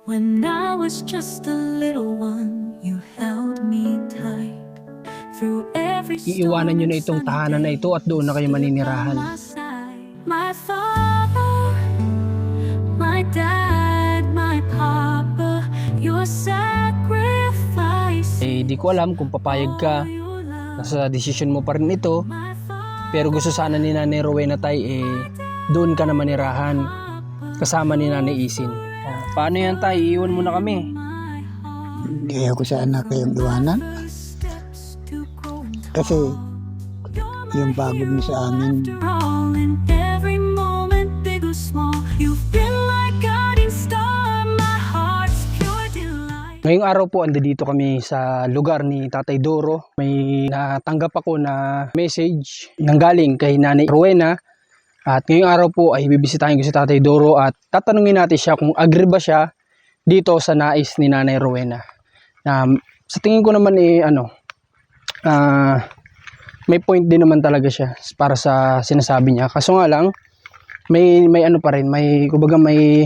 When I was just a little one, you held me tight. Through every Iiwanan nyo na itong storm and tahanan na ito at doon na kayo sunny day, maninirahan. by my side. My father, my dad, my papa, your sacrifice. Di ko alam kung papayag ka. Nasa desisyon mo pa rin ito. Pero gusto sana ni Nanay Rowena tay, doon ka na manirahan. Kasama ni Nanay Isin. Paano yan tay? Iiwan mo na kami. Hindi ako sana kayong iwanan. Kasi yung pagod mo sa amin, Every moment, big or small, you've been like guiding star, my heart's pure delight. Ngayong araw po, andito kami sa lugar ni Tatay Doro. May natanggap ako na message nanggaling kay Nanay Rowena. At ngayong araw po ay bibisitahin ko si Tatay Doro at tatanungin natin siya kung agree ba siya dito sa nais ni Nanay Rowena. Sa tingin ko naman may point din naman talaga siya para sa sinasabi niya. Kaso nga lang, may ano pa rin, kumbaga may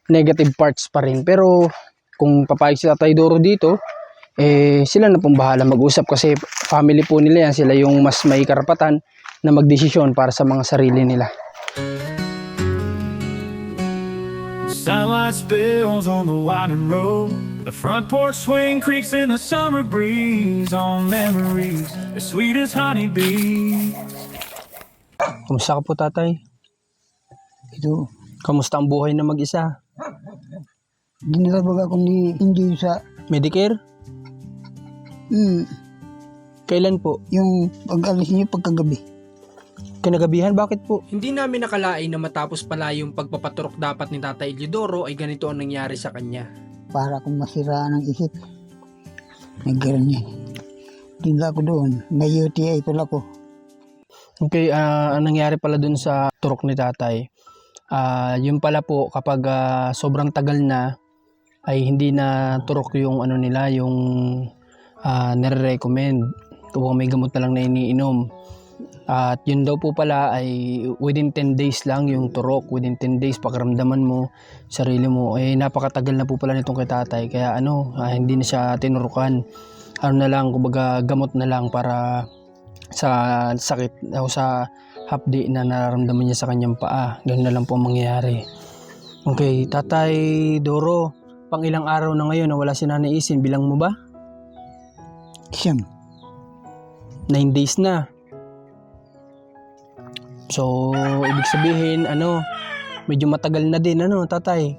negative parts pa rin. Pero kung papayag si Tatay Doro dito, sila na pong bahala mag-usap kasi family po nila yan. Sila yung mas may karapatan na magdesisyon para sa mga sarili nila. Sunlight spills on the winding road. The front porch swing creaks in the summer breeze. On memories as sweet as honeybees. Kumusta ka po, Tatay? ito, Kamusta ang buhay na mag-isa? dinilabag ako hindi sa Medicare? hmm, Kailan po? yung pag-alis niyo pagkagabi. Kinagabihan? Bakit po? Hindi namin nakalain na matapos pala yung pagpapaturok dapat ni Tatay Eliodoro ay ganito ang nangyari sa kanya. Para akong masiraan ng isip. Nagkaroon niya. Tinla ko doon. May UTI pala ko. Okay, ang nangyari pala dun sa turok ni Tatay, yun pala po kapag sobrang tagal na ay hindi na turok yung nila, yung nire-recommend. Kung may gamot na lang na iniinom. At yun daw po pala ay within 10 days lang yung turok. Within 10 days pakiramdaman mo, sarili mo. Napakatagal na po pala nitong kay Tatay. Kaya hindi na siya tinurukan. Na lang, kumbaga gamot na lang para sa sakit o sa hapdi na nararamdaman niya sa kanyang paa. Ganun na lang po ang mangyayari. Okay, Tatay Doro, pang ilang araw na ngayon na wala si Nanay Isin, bilang mo ba? Siyam. 9 days na. So, ibig sabihin, medyo matagal na din, Tatay?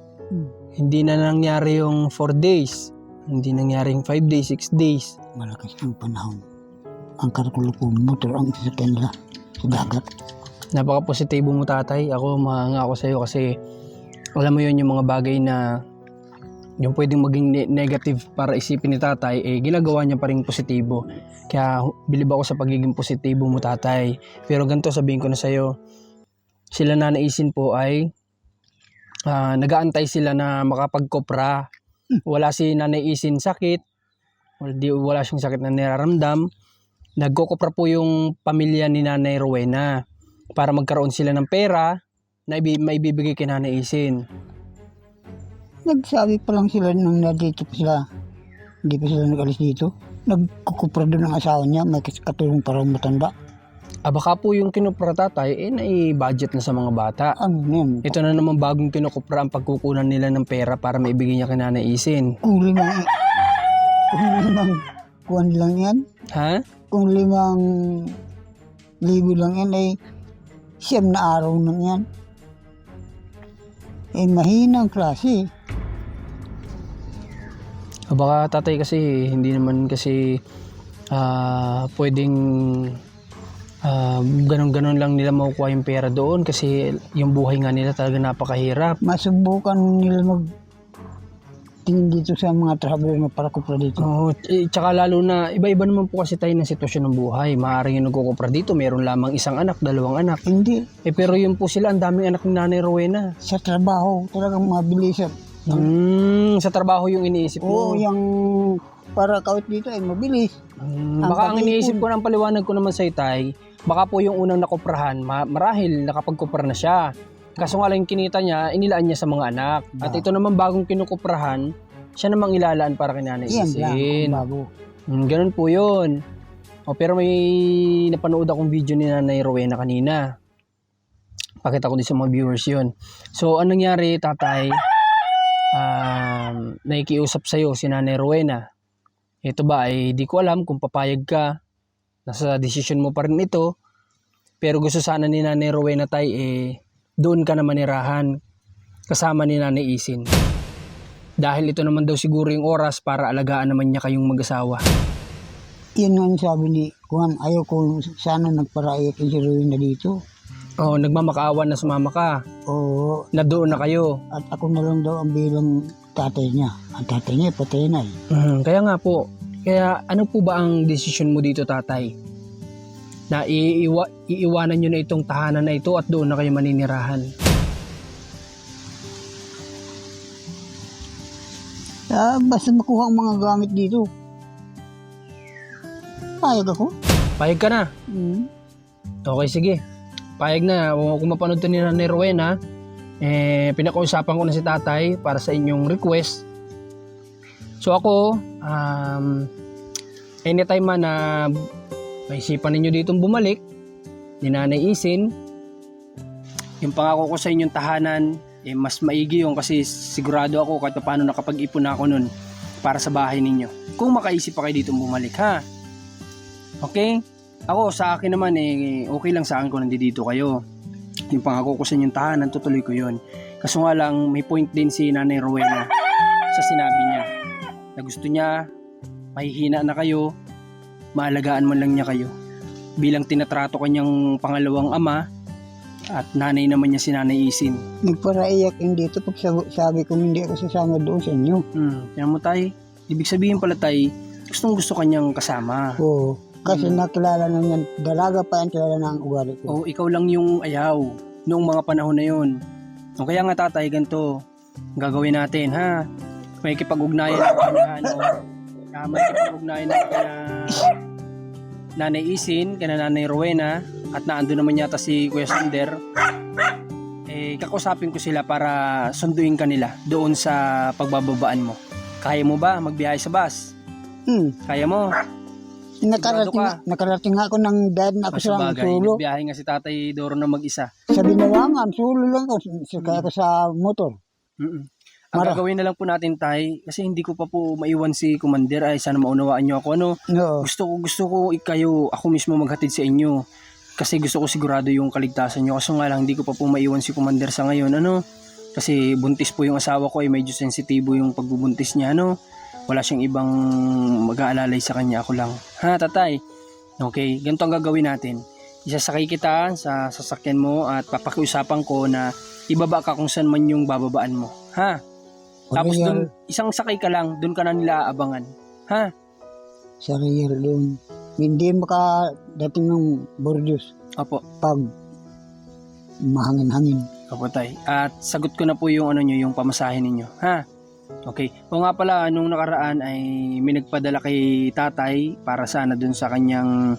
Hindi na nangyari yung 4 days. Hindi nangyari yung 5 days, 6 days. Malakas ang panahon. Ang karkulo ko, motor ang sasakyan nila sa dagat. Napaka-positibo mo, Tatay. Ako, mahanga ako sa'yo kasi alam mo yun, yung mga bagay na yung pwedeng maging negative para isipin ni Tatay, ginagawa niya pa rin positibo. Kaya bilib ako sa pagiging positibo mo, Tatay. Pero ganito sabihin ko na sa'yo, sila Nanay Isin po ay nag-aantay sila na makapagkopra. Wala si Nanay Isin sakit, wala siyang sakit na nararamdam. Nagkokopra po yung pamilya ni Nanay Rowena para magkaroon sila ng pera na maibibigay kay Nanay Isin. Nagsabi pa lang sila nung nandito pa sila. Hindi pa sila nag-alis dito. Nagkukupra doon ng asawa niya. May katulong para matanda. Baka po yung kinupra, Tatay, nai-budget na sa mga bata. Ano yan? Ito na naman bagong kinukupra ang pagkukunan nila ng pera para maibigay niya kay Nanay Isin. Kung limang kuwan lang yan. Ha? Kung 5,000 lang yan ay 7 na araw lang yan. Mahinang klase. Baka, Tatay, kasi hindi naman kasi pwedeng ganon-ganon lang nila makukuha yung pera doon kasi yung buhay nga nila talaga napakahirap. Masubukan nila tingin dito sa mga traveler na para kupra dito. Tsaka lalo na iba-iba naman po kasi tayo ng sitwasyon ng buhay. Maaaring yung nagkukupra dito meron lamang isang anak, 2 anak. Hindi. Pero yun po sila, ang daming anak ni Nanay Rowena. Sa trabaho, talagang mabilis. Sa trabaho yung iniisip mo. Oo, yung para kahit dito ay mabilis. Baka ang iniisip ko ng paliwanag ko naman sa Tay, baka po yung unang nakuprahan, marahil nakapagkupra na siya. Kaso nga lang yung kinita niya, inilaan niya sa mga anak. At ito naman bagong kinukuprahan, siya namang ilalaan para kay Nanay Yan lang, Isin. ang bago. Ganun po yun. Pero may napanood akong video ni Nanay Rowena kanina. Pakita ko din sa mga viewers yun. So, anong nangyari, tatay? Nakikiusap sa'yo si Nanay Rowena. Ito ba ay di ko alam kung papayag ka. Nasa desisyon mo pa rin ito. Pero gusto sana ni Nanay Rowena tay doon ka na manirahan kasama ni Nanay Isin. Dahil ito naman daw siguro yung oras para alagaan naman niya kayong mag-asawa. Yan ang sabi ni Juan, ayaw ko sana nagparaiyak yung si Rowena dito. Nagmamakaawan na sumama ka. Oo, Na doon na kayo. at ako na lang daw ang bilang tatay niya. Ang tatay niya, patay na eh. Kaya nga po. Kaya ano po ba ang desisyon mo dito, tatay? Na iiwanan nyo na itong tahanan na ito at doon na kayo maninirahan. Basta makuha ang mga gamit dito. Payag ako. Payag ka na. Okay, sige. Payag na. Kung mapanood to ni Nanay Rowena, pinakausapan ko na si tatay para sa inyong request. So ako, anytime man na maisipan ninyo ditong bumalik, ni Nanay Isin, yung pangako ko sa inyong tahanan, mas maigi yun kasi sigurado ako kahit paano nakapag-ipon na ako nun para sa bahay ninyo. Kung makaisip pa kayo ditong bumalik, ha? Okay? Ako, sa akin naman, okay lang sa akin kung nandito kayo. Yung pangako ko sa inyong tahanan, tutuloy ko yun. Kaso nga lang, may point din si Nanay Rowena sa sinabi niya na gusto niya, mahihina na kayo, maalagaan man lang niya kayo. Bilang tinatrato kanyang pangalawang ama, at nanay naman niya si Nanay Isin. Nagparaiyak yung dito pag sabi ko hindi ako sasama doon sa inyo. Yan mo tay, ibig sabihin pala tay, gustong gusto kanyang kasama. Oo. Kasi nakilala na yan, dalaga pa yan, kilala na ang ugali ko. Ikaw lang yung ayaw noong mga panahon na yun. Kaya nga tatay, ganito gagawin natin, ha? May kipag-ugnayan may kipag-ugnayan na Nanay Isin, kana Nanay Rowena, at naando naman yata si Kuya Sander. Kakusapin ko sila para sunduin kanila doon sa pagbababaan mo. Kaya mo ba magbiyahe sa bus? Kaya mo? Nakarating nga ako ng dad na ako sa sulo. Nagbiyahe nga si Tatay Doro na mag-isa. Sa Binawangan, sulo lang ako. Kaya ako sa motor. Ang gagawin na lang po natin tay, kasi hindi ko pa po maiwan si Commander, ay sana maunawaan nyo ako. No. Gusto ko ako mismo maghatid sa inyo. Kasi gusto ko sigurado yung kaligtasan nyo. Kaso nga lang, hindi ko pa po maiwan si Commander sa ngayon. Kasi buntis po yung asawa ko, medyo sensitibo yung pagbubuntis niya. Wala siyang ibang mag-aalalay sa kanya, ako lang. Ha, tatay? Okay, ganito ang gagawin natin. Isasakay kita sa sasakyan mo at papakiusapan ko na ibaba ka kung saan man yung bababaan mo. Ha? Tapos dun, isang sakay ka lang, dun ka na nila aabangan. Ha? Sa rear doon. Hindi makadating ng Bordeaux. Opo. Pag mahangin-hangin. Opo tay. At sagot ko na po yung yung pamasahe ninyo. Ha? Okay. O nga pala, nung nakaraan ay may nagpadala kay tatay para sana dun sa kanyang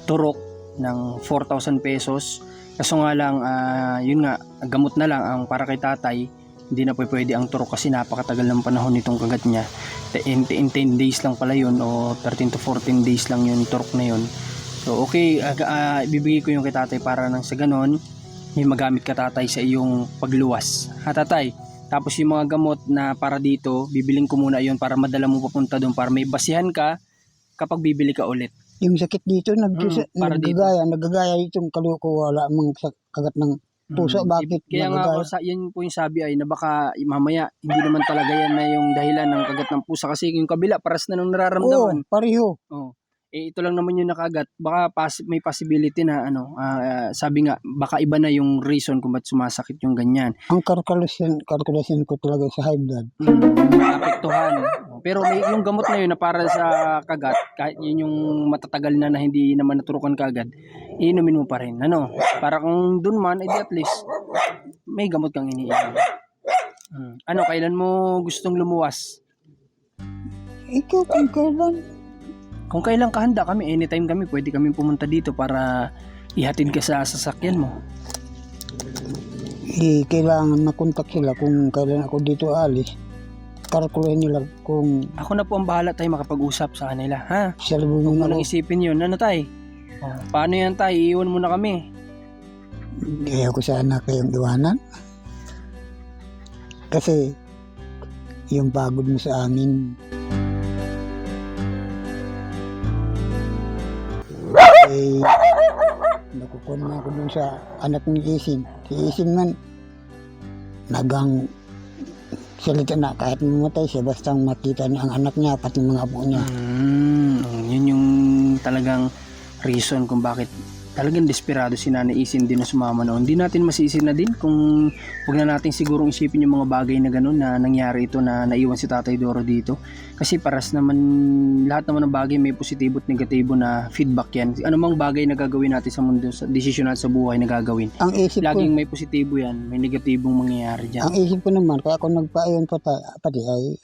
turok ng 4,000 pesos. Kaso nga lang, yun nga, gamot na lang ang para kay tatay. Hindi na po pwede ang turok kasi napakatagal ng panahon nitong kagat niya. In 10 days lang pala yun o 13 to 14 days lang yung turok na yun. So okay, ibibigay ko yung kay tatay para nang sa ganon may magamit ka tatay sa iyong pagluwas. Ha tatay? Tapos yung mga gamot na para dito, bibiling ko muna yun para madala mo papunta doon para may basihan ka kapag bibili ka ulit. Yung sakit dito, nagagaya itong kaluko, wala mang kagat ng puso. Bakit? Kaya nga ako, yan po yung sabi ay na baka mamaya hindi naman talaga yan na yung dahilan ng kagat ng pusa kasi yung kabila paras na nung nararamdaman. Oo, pareho. Ito lang naman yung nakagat. Baka may possibility na sabi nga baka iba na yung reason kung ba't sumasakit yung ganyan. Ang calculation ko talaga sa high blood. Apektuhan. Pero may yung gamot na yun na para sa kagat, kahit yun yung matatagal na hindi naman naturukan kaagad, iinumin mo pa rin. Para kung dun man, at least may gamot kang iniinom. Kailan mo gustong lumuwas? Ikaw kung kailan. Kung kailan kahanda kami, anytime kami, pwede kami pumunta dito para ihatid ka sa sasakyan mo. kailangan makontak sila kung kailan ako dito alis. Kalkulahin nila kung Ako na po ang bahala tayo makapag-usap sa kanila, ha? salubungin Huwag mo ako. nang isipin yun. Ano tay? Oh, paano yan tay? Iiwan mo na kami. Ayaw ko sana kayong iwanan. Kasi yung pagod mo sa amin. Eh, nakukuha na ako dun sa anak ni Isin. Si Isin man, nagang salita na kahit mamatay siya basta makita niya ang anak niya pati mga apo niya. Yun yung talagang reason kung bakit talagang desperado si Nanay Isin din na sumama noon. Hindi natin masisi na din kung huwag na natin sigurong isipin yung mga bagay na gano'n na nangyari ito na naiwan si Tatay Doro dito. Kasi paras naman, lahat naman ng bagay may positibo at negatibo na feedback yan. Ano mang bagay na gagawin natin sa mundo, sa desisyon natin sa buhay na gagawin. Ang isip ko, Laging may positibo yan, may negatibong mangyayari dyan. ang isip ko naman, kaya ako nagpaayon pati ay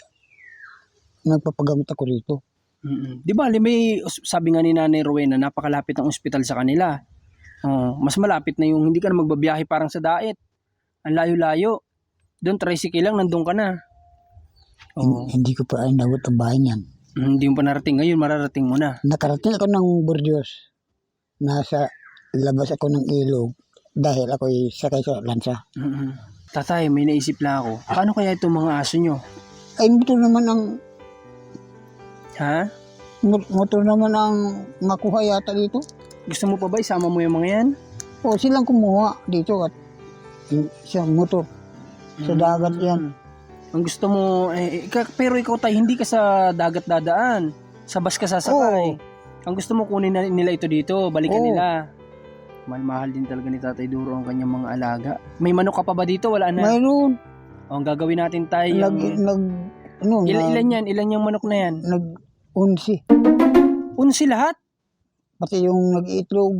nagpapagamot ako rito. Di ba, may sabi nga ni Nanay Rowena, napakalapit ng ospital sa kanila. Mas malapit na yung hindi ka na magbabiyahe parang sa daet. Ang layo-layo. Doon, tricycle lang, nandun ka na. Hindi ko pa ay nawat ang bahay niyan. Hindi mo pa narating. Ngayon, mararating mo na. Nakarating ako ng Burgos. Nasa labas ako ng ilog dahil ako ay sakay sa lansa. Tatay, may naisip lang ako. Paano kaya itong mga aso nyo? Ay, motor naman ang Ha? motor naman ang makuha yata dito. Gusto mo pa ba isama mo yung mga yan? O silang kumuha dito at isang motor sa dagat yan. Ang gusto mo, pero ikaw tay, hindi ka sa dagat dadaan. Sa bus ka sasakay. Ang gusto mo kunin nila ito dito, balikan Oo. nila. Mahal din talaga ni Tatay Duro ang kanyang mga alaga. May manok ka pa ba dito? Wala na. Mayroon. Ang gagawin natin tayo. Ilan yung manok na yan? Nag-unsi. Unsi lahat? Pati yung nag-iitlog.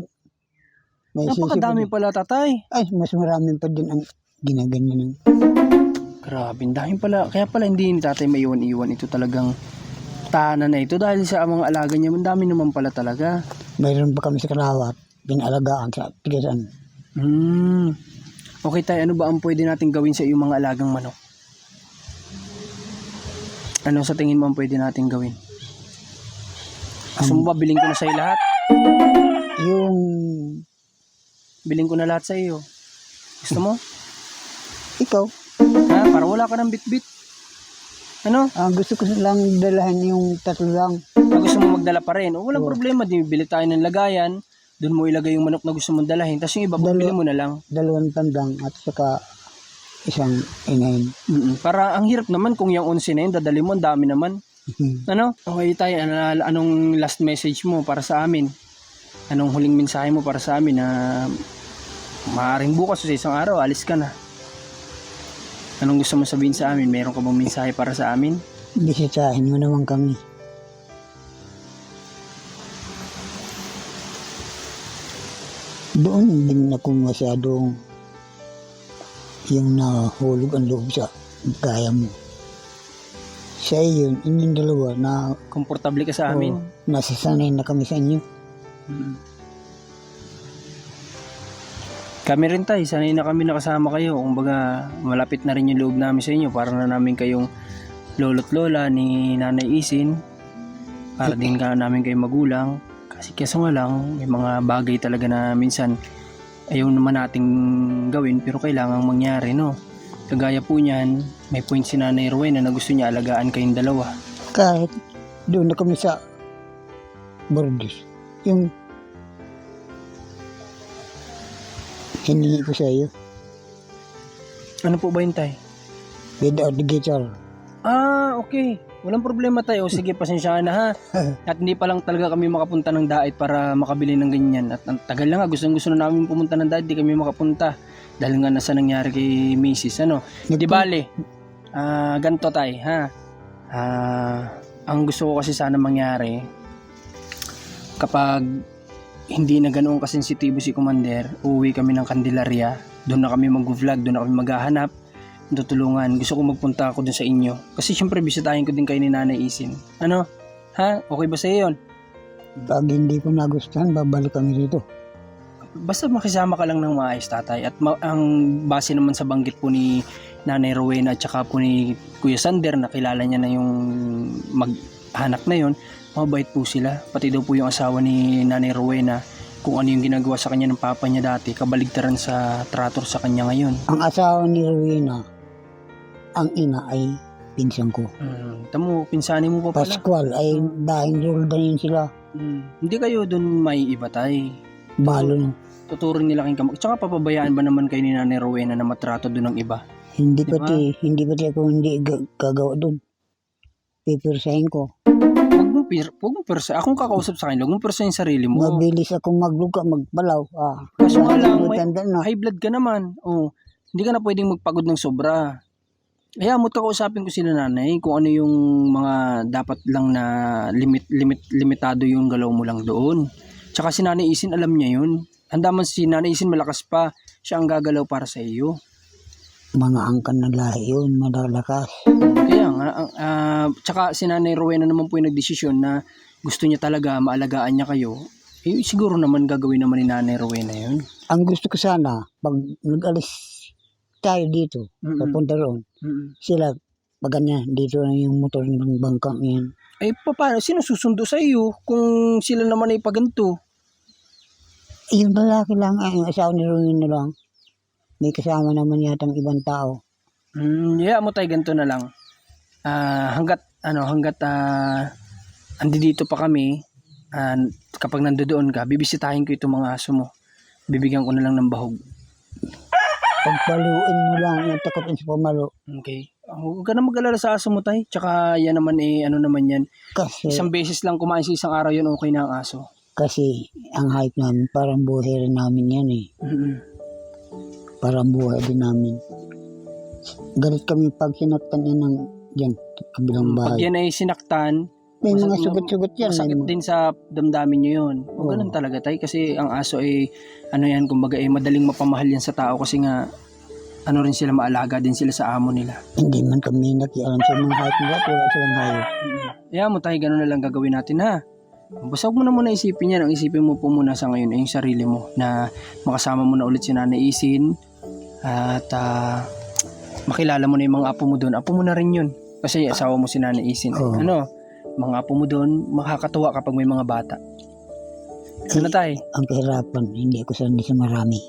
May Napakadami sisip. pala, tatay. Ay, mas marami pa din ang ginaganyan. Grabe, ang dami pala. Kaya pala hindi ni tatay maiwan-iwan. Ito talagang tahanan na ito. Dahil sa mga alaga niya, ang dami naman pala talaga. Mayroon pa kami sa Karawat. Pinalagaan sa tigasan. Okay tayo, ano ba ang pwede natin gawin sa iyong mga alagang manok? Ano sa tingin mo ang pwede natin gawin? Gusto mo ba biling ko na sa iyo lahat? Yung Biling ko na lahat sa iyo. Gusto mo? ikaw, Ha? Para wala ka ng bit-bit. Ano? gusto ko lang dalahan yung 3 lang. Gusto mo magdala pa rin? O walang problema, bili tayo ng lagayan. Doon mo ilagay yung manok na gusto mong dalahin. Tapos yung iba, bili mo na lang. 2 tandang at saka isang inahin. Para ang hirap naman kung yung 11 na yun, dadali mo, ang dami naman. Ano? Okay tayo, anong last message mo para sa amin? Anong huling mensahe mo para sa amin na maaaring bukas o sa isang araw, alis ka na? Anong gusto mo sabihin sa amin? Meron ka bang mensahe para sa amin? Bisitahin mo naman kami. Doon din ako masyadong yung nahulog ang loob sa kaya mo. Sa iyo, inyong dalawa na Komportable ka sa amin? nasasanay na kami sa inyo. Kami rin tayo, sanay na kami nakasama kayo. Kumbaga, malapit na rin yung loob namin sa inyo. Para na namin kayong lolo't lola ni Nanay Isin. Para din ka namin kayong magulang. Kasi kaso nga lang, may mga bagay talaga na minsan ayaw naman nating gawin pero kailangang mangyari, no? Kagaya po niyan, may point si Nanay Rowena na gusto niya alagaan kayong dalawa. Kahit doon na kami sa Burgos, yung hiningi ko sa iyo, Ano po ba yun, tay? without the guitar. Okay. Walang problema tayo. Sige, pasensya na ha. At hindi pa lang talaga kami makapunta ng daet para makabili ng ganyan. At ang tagal na nga, gusto na namin pumunta ng daet, di kami makapunta. Dahil nga nasa nangyari kay Mrs. Ano? Di bale, ganito tayo ha. Ang gusto ko kasi sana mangyari, kapag hindi na ganoon kasensitibo si Commander, uuwi kami ng Candelaria. Doon na kami mag-vlog, doon na kami maghahanap. Tutulungan. Gusto ko magpunta ako dun sa inyo. Kasi syempre bisitahin ko din kayo ni Nanay Isin. Ano? Ha? Okay ba sa'yo yun? Pag hindi ko nagustuhan, babalik kami dito. basta makisama ka lang ng maayos, tatay. At ang base naman sa banggit po ni Nanay Rowena at saka po ni Kuya Sander, na kilala niya na yung mag-anak na yon, mabait po sila. Pati daw po yung asawa ni Nanay Rowena, kung ano yung ginagawa sa kanya ng papa niya dati, kabaligtaran sa trator sa kanya ngayon. Ang asawa ni Rowena, ang ina ay pinsan ko. Tamo, pinsani mo pa pala. Pascual ay dahil roldan yun sila. Hindi kayo dun may iba, tay. Balo na. Tuturing nila kayong kamag. Tsaka papabayaan ba naman kayo ni Nanay Rowena na matrato dun ng iba? Hindi Diba? pati ako hindi gagawa doon. Pipirsahin ko. Huwag mo persa. Akong kakausap sa kanya, huwag mo persa yung sarili mo. Mabilis akong magluka, magbalaw. Kaso nga lang, Tanda na. high blood ka naman. Oh, hindi ka na pwedeng magpagod ng sobra. Kaya mo't kakausapin ko sila, nanay, kung ano yung mga dapat lang na limitado yung galaw mo lang doon. Tsaka si Nanay Isin, alam niya yun. Handaman si Nanay Isin, malakas pa. Siya ang gagalaw para sa iyo. Mga angkan na lahi yun, malalakas. Kaya nga, tsaka si Nanay Rowena naman po yung nagdesisyon na gusto niya talaga maalagaan niya kayo. Eh, siguro naman gagawin naman ni Nanay Rowena yun. Ang gusto ko sana, pag nag-alis tayo dito, papunta roon, sila, pag ganyan, dito na yung motor ng bangkang yan. Eh, paano? Sino susundo sa iyo kung sila naman ay paganto? Yung lalaki lang, yung asawa ni Rowena lang. May kasama naman yata ang ibang tao. Mo tayo ganito na lang. Hanggat andi dito pa kami, kapag nandoon ka, bibisitahin ko itong mga aso mo. Bibigyan ko na lang ng bahog. Pagpaluin mo lang, yung takot sa pamalo. Okay. Huwag ka na mag-alala sa aso mo, tay. Tsaka yan naman ano naman yan. Kasi, Isang beses lang kumain sa isang araw yun, okay na ang aso. kasi ang hype namin, parang buhay rin namin yan eh. Parang buhay din namin. Galit kami pag sinaktan yan ng dyan, kabilang Pag bahay. yan ay sinaktan, May mga masakit- sugat-sugat yan. masakit May, din sa damdamin nyo yun. O Oo. ganun talaga, tay. Kasi ang aso ay, kumbaga, madaling mapamahal yan sa tao kasi nga, rin sila, maalaga din sila sa amo nila. hindi man kami nakialam sa mga hype nila, wala silang hayop. Kaya mo tayo, ganun na lang gagawin natin, ha? Basta huwag mo na muna isipin yan. Ang isipin mo po muna sa ngayon ay yung sarili mo, na makasama mo na ulit si Nanay Isin at makilala mo na yung mga apo mo doon. Apo mo na rin yun. Kasi asawa mo si Nanay Isin. Oo. Mga apo mo doon, makakatuwa kapag may mga bata. Ano tayo? Ang kahirapan, hindi ako sanay sa marami.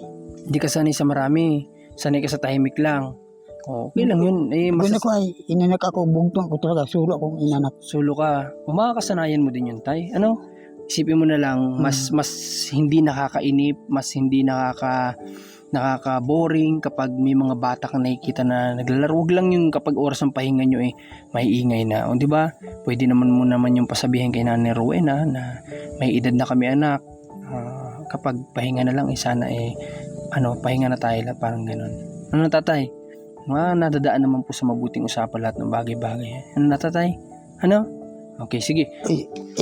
Hindi ka sanay sa marami. Sanay ka sa tahimik lang. Okay lang yun. Kung ako ay inanak ako, bugtong ako talaga, sulo akong inanak. Sulo ka. Makakasanayan mo din yun, tay. Isipin mo na lang, mas hindi nakakainip, mas hindi nakaka-boring kapag may mga bata kang nakikita na naglalaro. Huwag lang yung kapag oras ng pahinga nyo may ingay na. O, di ba? Pwede naman mo naman yung pasabihin kay Nanay Rowena na may edad na kami, anak. Kapag pahinga na lang, sana pahinga na tayo lang, parang ganun. Ano, tatay? Nadadaan naman po sa mabuting usapan lahat ng bagay-bagay. Ano na, tatay? Okay, sige.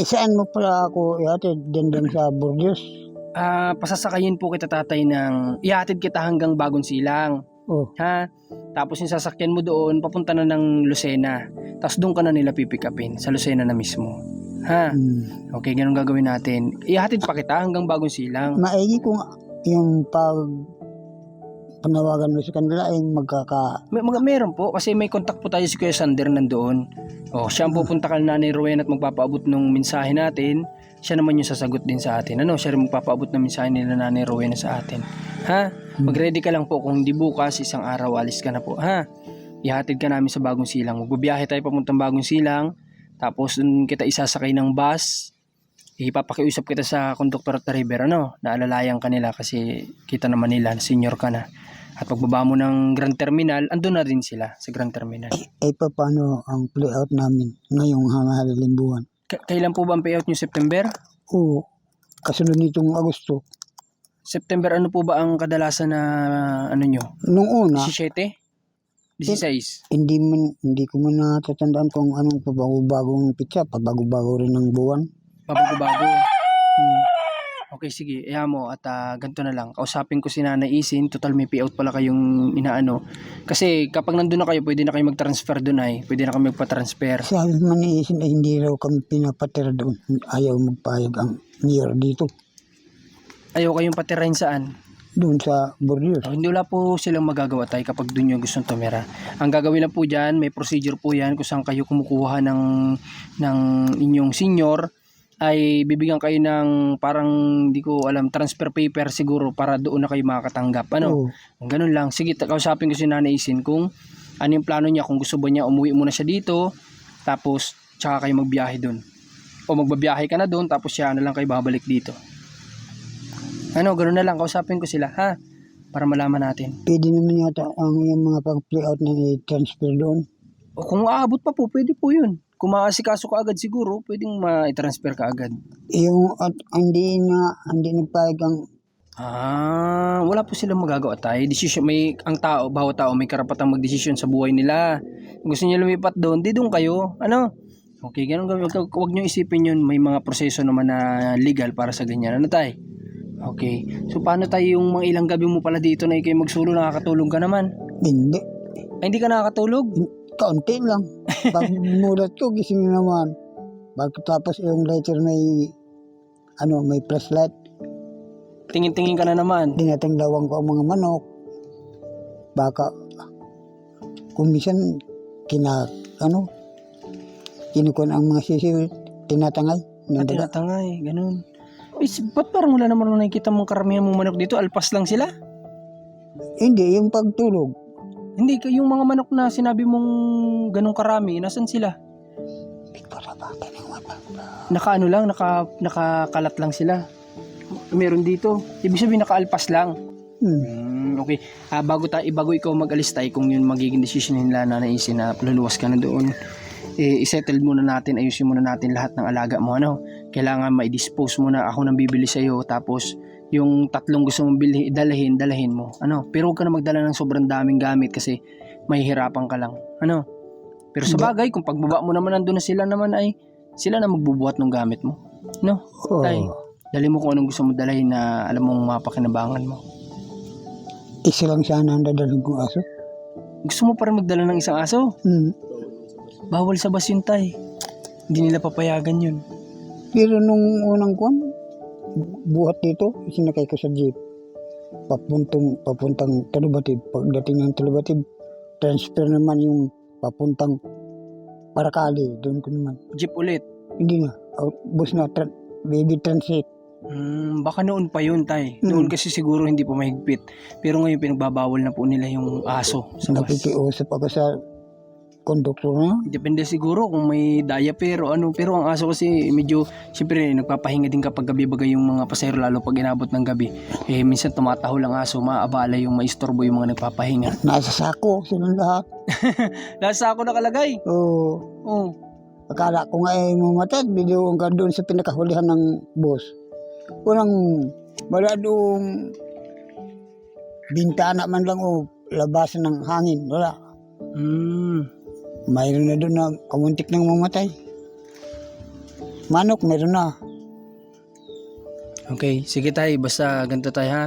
Saan mo pala ako ihatid din sa Burgos? Pasasakayin po kita, tatay, ihatid kita hanggang Bagong Silang. Oh, Ha? Tapos yung sasakyan mo doon, papunta na ng Lucena. Tapos doon ka na nila pipikapin, sa Lucena na mismo. Ha? Okay, ganun gagawin natin. Ihatid pa kita hanggang Bagong Silang. maigi kung yung panawagan mo sa kanila ay Meron po, kasi may contact po tayo si Kuya Sander nandoon. Siya ang pupunta ka na Nanay Rowena at magpapaabot ng mensahe natin. Siya naman yung sasagot din sa atin. Siya rin magpapaabot ng mensahe nila Nanay Rowena sa atin. Ha? Mag-ready ka lang po, kung hindi bukas, isang araw, alis ka na po. Ha? Ihatid ka namin sa Bagong Silang. Magbibiyahe tayo papuntang Bagong Silang. Tapos dun kita isasakay ng bus. Ipapakiusap kita sa conductor at driver, naalalayan ka nila kasi kita naman nila, senior ka na. At pagbaba mo ng Grand Terminal, andun na rin sila sa Grand Terminal. paano ang playout namin ngayong hamahaling buwan. Kailan po ba ang payout nyo? September? Oo, kasunod nitong Agosto. September, ano po ba ang kadalasan na nyo? Nung una, 17? 16? hindi ko man natatandaan kung anong pabago-bagong pitsa, pabago-bago rin ng buwan. Bago-bago. Okay, sige. Mo at ganito na lang. Kausapin ko si Nanay Isin. Total may payout pala kayong inaano. Kasi kapag nandun na kayo, pwede na kayo mag-transfer doon ay. Pwede na kayo magpa-transfer. Sabi man ni Isin ay hindi raw kami pinapatira doon. Ayaw magpayag ang mayor dito. Ayaw kayong patirahin saan? doon sa Bordeaux. Hindi wala po silang magagawa tayo kapag doon yung gustong tumira. Ang gagawin lang po dyan, may procedure po yan kung saan kayo kumukuha ng inyong senior, ay bibigyan kayo ng parang hindi ko alam, transfer paper siguro para doon na kayo makakatanggap. Ano? Oo. Ganun lang. Sige, kausapin ko si Nanay Isin kung ano yung plano niya, kung gusto ba niya umuwi muna siya dito, tapos tsaka kayo magbiyahe doon. O magbabiyahe ka na doon, tapos siya na lang kayo babalik dito. Ano, ganoon na lang, kausapin ko sila, ha? Para malaman natin. Pwede naman yata ang yung mga pang-play out na i-transfer doon. O kung aabot pa po, pwede po yun. Kung maasikaso ka agad siguro, pwedeng ma-transfer ka agad. Yung at hindi nagpayag ang Wala po silang magagawa tayo. Decision, ang tao, bawat tao may karapatang magdesisyon sa buhay nila. Kung gusto niyo lumipat doon, di doon kayo. Ano? Okay, ganun gawin. Huwag niyo isipin yun. May mga proseso naman na legal para sa ganyan. Ano tayo? Okay. So, paano tayo yung mga ilang gabi mo pala dito na ikaw magsulo, nakakatulog ka naman? hindi. Ay, hindi ka nakakatulog? Kaunti lang. Pag mulat ko, gising na naman. Tapos yung later may flashlight. Tingin-tingin ka na naman. Dinatanglawan ko ang mga manok. Baka kung minsan kinukuha ang mga sisiw, tinatangay. At tinatangay, ganun. Ba't parang wala naman nakikita mong karamihan mong manok dito? Alpas lang sila? Hindi, yung pagtulog. Hindi, yung mga manok na sinabi mong ganun karami, nasan sila? Nakaano lang, nakakalat lang sila. Meron dito. Ibig sabihin nakaalpas lang. Okay. Bago ikaw mag-alis tayo, kung yun magiging decision nila na naisin na luluwas ka na doon, isettle muna natin, ayusin muna natin lahat ng alaga mo. Ano? Kailangan ma-dispose muna, ako nang bibili sa'yo, tapos yung 3 gusto mong dalahin mo. Ano? Pero huwag ka na magdala ng sobrang daming gamit kasi mahihirapan ka lang. Ano? Pero sa bagay, kung pagbaba mo naman nandun na sila naman, ay sila na magbubuhat ng gamit mo. No? Oh. Tay, dali mo kung anong gusto mo dalahin na alam mong mapakinabangan mo. Isa lang sana ang dadalhin kong aso. Gusto mo pa rin magdala ng isang aso? Bawal sa bus yun, tay. Hindi nila papayagan yun. Pero nung unang buhat dito, sinakay ko sa jeep. Papuntang Talubatib. Pagdating ng Talubatib, transfer naman yung papuntang Paracali. Doon ko naman. Jeep ulit. Hindi na. Bus na. Baby transit. Baka noon pa yun, tay. Noon kasi siguro hindi pa mahigpit. Pero ngayon pinagbabawal na po nila yung aso sa bus. Nakikiusap ako sa konduktor na. Depende siguro kung may diaper o ano. Pero ang aso kasi medyo, siyempre nagpapahinga din kapag gabi bagay yung mga pasahero, lalo pag inabot ng gabi. Minsan tumataho lang aso, maabala yung maistorbo yung mga nagpapahinga. Nasa sako silang lahat. Nasa ako nakalagay. Oo. Akala ko nga mamatay. Binuong ka doon sa pinakahulihan ng bus. Walang wala doong bintana man lang o labasan ng hangin. Wala. Mayroon na doon na kamuntik nang mamatay. Manok, meron na. Okay, sige tay, basta ganito tayo ha.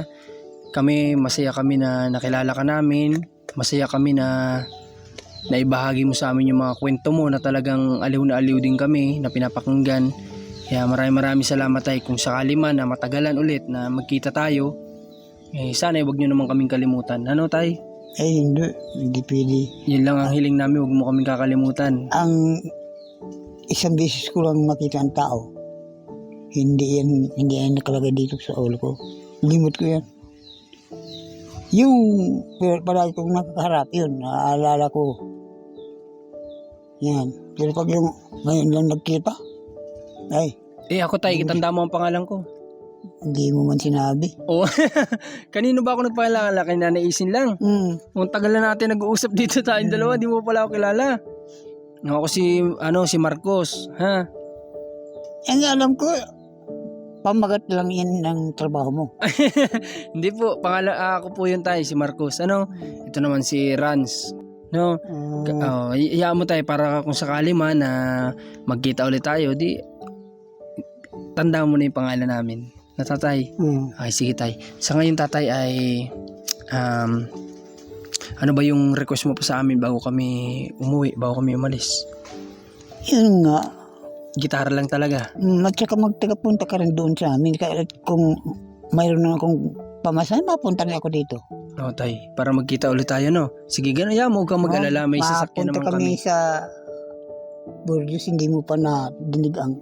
Masaya kami na nakilala ka namin. Masaya kami na naibahagi mo sa amin yung mga kwento mo na talagang aliw na aliw din kami na pinapakinggan. Kaya maraming salamat tay. Kung sakali man na matagalan ulit na magkita tayo, sana wag nyo naman kaming kalimutan. Ano tay? Hindi pwede. Yun lang ang hiling namin, wag mo kaming kakalimutan. Ang isang beses ko lang makita ang tao. Hindi yan nakalagay dito sa ulo ko. Limot ko yan. Yung palagi kong nakakaharap yun, naaalala ko. Yan. Pero pag yung ngayon lang nagkita, ako tay, kitanda mo ang pangalan ko. hindi mo man sinabi. Oh, kanino ba ako nagpakilala? Kay Nanay Isin lang. Ang tagal na natin nag-uusap dito tayong dalawa, di mo pala ako kilala. Ako si Marcos, ha? Ang alam ko, pamagat lang yan ng trabaho mo. Hindi po, ako po yun tayo, si Marcos. Ito naman si Rans. No? Iyaan mo tayo para kung sakali man na magkita ulit tayo, di tandaan mo na yung pangalan namin. Na tatay. Ay, sige tay. Sa ngayon tatay ay ano ba yung request mo pa sa amin bago kami umuwi, bago kami umalis? Yun nga. Gitara lang talaga. At saka magtagapunta ka rin doon sa amin. Kaya kung mayroon na akong pamasahe, mapunta na ako dito. O tay, para magkita ulit tayo, no? Sige, ganun, huwag kang mag-alala, may sasakyan Mapunta naman kami. sa Burgos, hindi mo pa na dinig ang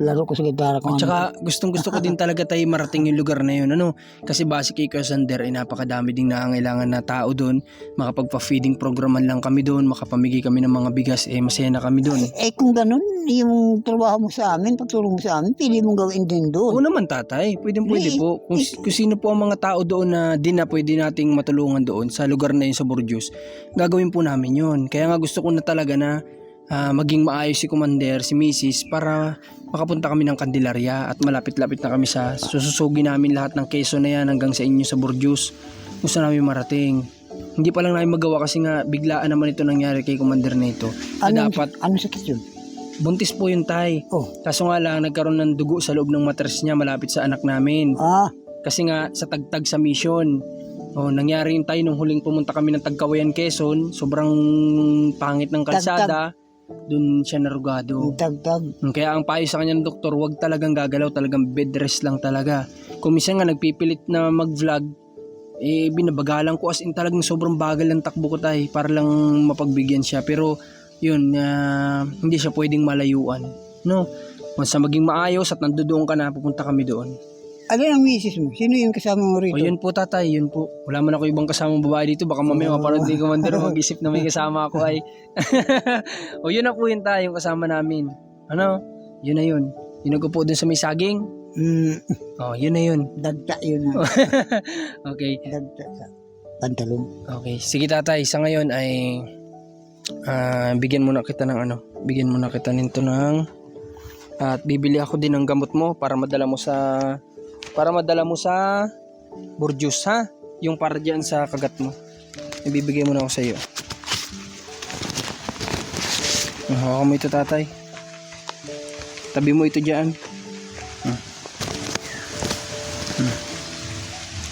laro ko sa gitara ko. At saka gustong-gusto ko din talaga tayo marating yung lugar na yun, ano? Kasi base kay Kuya Sander ay napakadami ding nangangailangan na tao doon. Makapagpa-feeding programan lang kami doon, makapamigay kami ng mga bigas, masaya na kami doon. Kung ganun, yung trabaho mo sa amin, pagtulong mo sa amin, pili mong gawin din Oo doon. naman tatay, pwede Eh, po. Kung sino po ang mga tao doon na pwede nating matulungan doon sa lugar na yun sa Burgos, gagawin po namin yun. Kaya nga gusto ko na talaga na maging maayos si Commander, si Mrs. para makapunta kami ng Candelaria at malapit-lapit na kami sa sususugin namin lahat ng keso na yan hanggang sa inyo sa Burgos. Gusto namin marating. Hindi pa lang namin magawa kasi nga biglaan naman ito nangyari kay Commander na ito. Na dapat Ano sakit yun? buntis po yung tay. Oh. Kaso nga lang nagkaroon ng dugo sa loob ng mattress niya malapit sa anak namin. Kasi nga sa tagtag sa mission. Nangyari yung tay nung huling pumunta kami ng Tagkawayan, Quezon. Sobrang pangit ng kalsada. Doon siya narugado. Tagtag. Kaya ang payo sa kanya ng doktor, wag talagang gagalaw, talagang bed rest lang talaga. Kung minsan nga nagpipilit na mag-vlog, binabagalan ko as in talagang sobrang bagal ng takbo ko tay para lang mapagbigyan siya. Pero yun, hindi siya pwedeng malayuan. No? Once na maging maayos at nandoon ka na, pupunta kami doon. Ano ang misis mo? Sino yung kasama mo rito? Yun po tatay, yun po. Wala man ako ibang kasamang babae dito. Baka mamaya mapanood ni Commander mag-isip na may kasama ako ay. Yun na po yun tayo, yung kasama namin. Ano? Yun na yun. Yun nagpo dun sa may saging. Yun na yun. Dagta yun. Okay. Dagta sa pantalon. Okay. Sige tatay, sa ngayon ay bigyan muna kita nito ng at bibili ako din ng gamot mo para madala mo sa Burgos, ha? Yung para diyan sa kagat mo. Ibibigay mo na ako sa iyo. Hawakan mo ito tatay. Tabi mo ito diyan.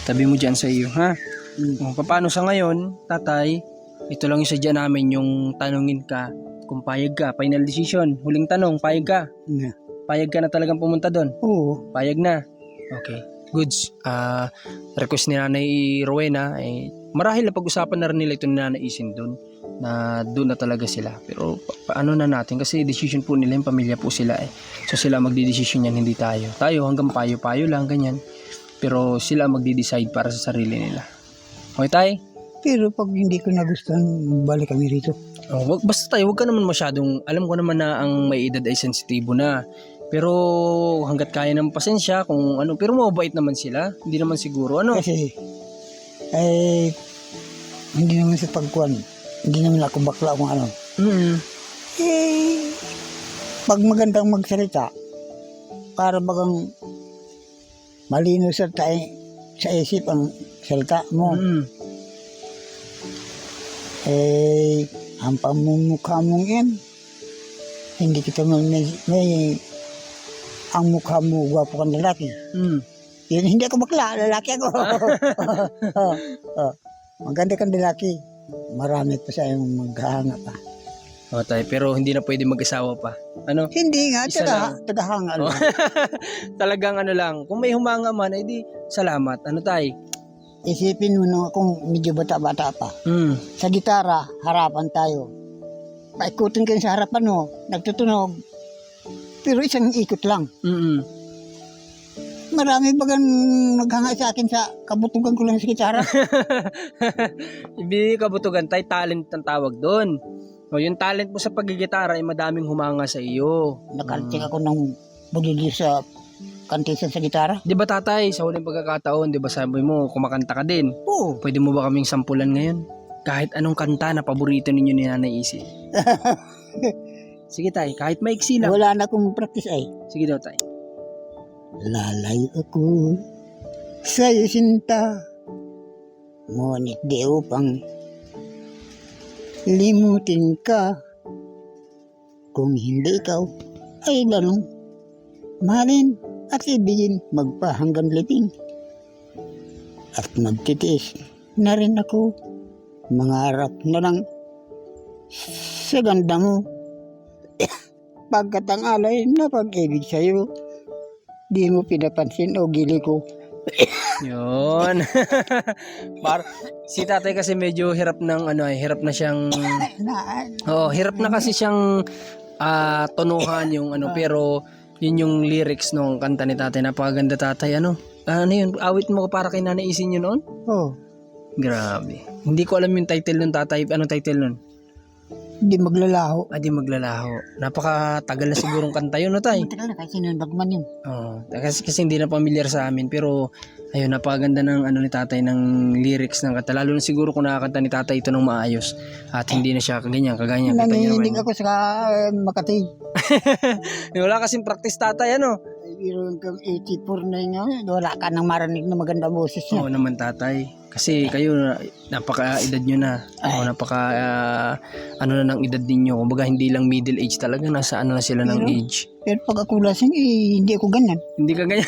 Tabi mo diyan sa iyo, ha? Paano sa ngayon, tatay? Ito lang yung sadya namin, yung tanungin ka kung payag ka. Final decision. Huling tanong, payag ka? Payag ka na talagang pumunta doon? Oo. Payag na? Okay. Goods. Request ni Nanay Rowena, marahil na pag-usapan na rin nila ito ni Nanay Isin doon. Na doon na talaga sila. Pero paano na natin? Kasi decision po nila, yung pamilya po sila So sila magdi-decision yan, hindi tayo. Tayo hanggang payo-payo lang, ganyan. Pero sila magdi-decide para sa sarili nila. Okay tay? Pero pag hindi ko nagustuhan, balik kami rito. Basta tayo, wag ka naman masyadong, alam ko naman na ang may edad ay sensitibo na. Pero hanggat kaya ng pasensya, kung ano, pero mabait naman sila. Hindi naman siguro, ano? Kasi, hindi naman sa pagkuhan. Hindi naman ako bakla kung ano. Pag magandang magsalita, para bagang malino sa isip ang salita mo. Ang pamumukha mong yan, hindi kita may ang mukha mo gwapo kang lalaki. Yun, hindi ako bakla, lalaki ako. Maganda kang lalaki. Marami pa sa yung maghahanga pa. Tay, pero hindi na pwede mag-asawa pa. Ano? Hindi nga, Isa lang. tagahanga lang. Talagang ano lang, kung may humanga man, di salamat. Ano tay? Isipin mo nung akong medyo bata-bata pa. Sa gitara, harapan tayo. Paikutin kayo sa harapan mo, nagtutunog. Pero isang ikot lang. Marami bagang naghanga sa akin sa kabutugan ko lang sa gitara. Hindi kabutugan tay, talent ang tawag doon. Yung talent mo sa paggigitara ay madaming humanga sa iyo. Nakalting ako ng budili sa kantisan sa gitara. Di ba tatay, sa huling pagkakataon, di ba sabi mo, kumakanta ka din? Oo. Pwede mo ba kaming sampulan ngayon? Kahit anong kanta na paborito ninyo ni Nanay Isi. Sige tay, kahit maiksi lang. Wala na akong practice ay. Sige daw tay. Lalay ako sa'yo sinta, ngunit di upang limutin ka. Kung hindi ikaw ay lalong mahalin at ibigin magpahanggang liting. At magtitiis na rin ako, mangarap na lang sa ganda mo. Pagkat ang alay na pag-ibig sa'yo, di mo pinapansin o gili ko. Yun. Si tatay kasi medyo hirap ng hirap na siyang hirap na kasi siyang tunuhan yung pero yun yung lyrics nung kanta ni tatay. Napakaganda tatay. Ano yun? Awit mo para kay Nanay Isin yun noon? Oo. Grabe. Hindi ko alam yung title nun tatay. Anong title nun? Hindi maglalaho. Di maglalaho. Napakatagal na sigurong kanta yun, no tay? Matagal na kasi sinunbagman yun. Oo. Kasi hindi na familiar sa amin. Pero, ayun, napakaganda ng ni tatay ng lyrics ng kanta. Lalo na siguro kung nakakanta ni tatay ito ng maayos. At hindi na siya kaganyan. Kita niyo Naninig naman. ako sa Makati. Wala kasing practice tatay, ano? Meron kang 84 na yun. Wala ka nang marinig na maganda boses niya. Oo naman tatay. Kasi kayo, napaka-edad nyo na. Ano na ng edad ninyo. Kumbaga, hindi lang middle age talaga. Nasa na sila ng age. Pero pag ako lasing, hindi ako ganyan. Hindi ka ganyan.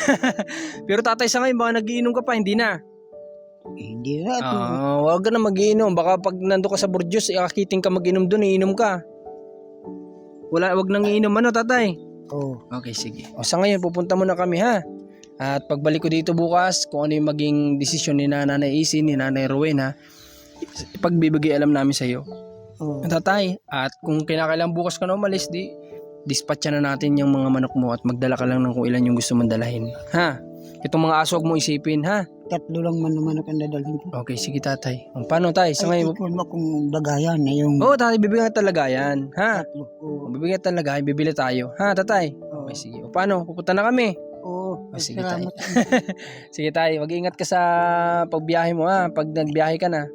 Pero tatay sa ngayon, baka nagiinom ka pa, hindi na. Hindi na. Huwag ka na magiinom. Baka pag nando ka sa Burjos, akiting ka magiinom doon, iinom ka. Wag nang iinom, tatay? Oo. Okay, sige. O sa ngayon, pupunta muna kami, ha? At pagbalik ko dito bukas, kung ano yung maging desisyon ni Nanay Isin, ni Nanay Rowena, ipagbibigay alam namin sa iyo. Oo. Tatay, at kung kinakailangan bukas ka na umalis, dispatcha na natin yung mga manok mo at magdala ka lang ng kung ilan yung gusto mong dalahin. Ha? Itong mga aso huwag mo isipin, ha? 3 lang man naman ang dadalhin ko. Okay, sige tatay. Paano tay? Sa Ay, ngayon, ipon mo kung bagayan na yung tatay, bibigyan talaga yan. Ha? 3. Oo. Bibigyan talaga, bibili tayo. Ha, tatay? Okay, sige. Paano? Pupunta na kami. Oo. Sige Salamat. Sige tay, mag-ingat ka sa pagbiyahe mo, ha? Pag nagbiyahe ka na.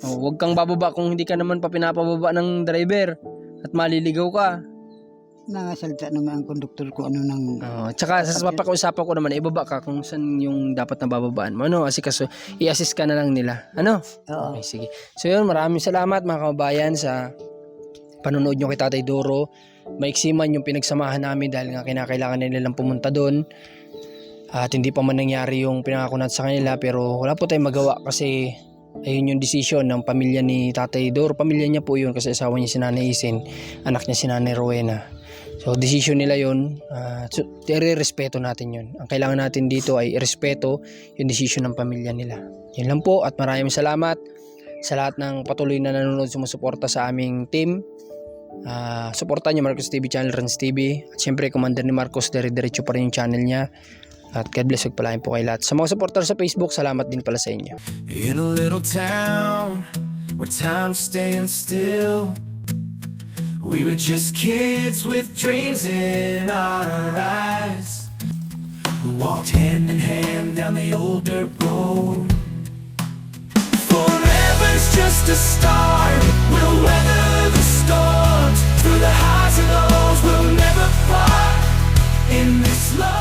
Huwag kang bababa kung hindi ka naman pa pinapababa ng driver at maliligaw ka. Nangasalita naman ang konduktor ko ano nang Tsaka sa papakiusapan ko naman, ibaba ka kung saan yung dapat na bababaan mo. Ano? Kasi i-assist ka na lang nila. Ano? Oo. Okay, sige. So yun, maraming salamat mga kababayan sa panonood nyo kay Tatay Doro. Maiksi man yung pinagsamahan namin dahil nga kinakailangan na nilang pumunta doon. At hindi pa man nangyari yung pinangako natin sa kanila, pero wala po tayong magawa kasi ayun yung decision ng pamilya ni Tatay Doro. Pamilya niya po yun kasi asawa niya si Nanay Isin, anak niya si Nanay Rowena. So decision nila yun, i-respeto natin yun. Ang kailangan natin dito ay i-respeto yung decision ng pamilya nila. Yun lang po at maraming salamat sa lahat ng patuloy na nanonood, sumusuporta sa aming team. Suportahan niyo Marcos TV channel, Rans TV. At syempre, Commander ni Marcos, dire-diretso pa rin yung channel niya. At God bless, pagpalain po kay lahat. Sa mga supporter sa Facebook, salamat din pala sa inyo. In a little town where time's staying still, we were just kids with dreams in our eyes, who walked hand in hand down the old dirt road. Forever's just a start. We'll weather the storms. Through the highs and lows, we'll never part in this love.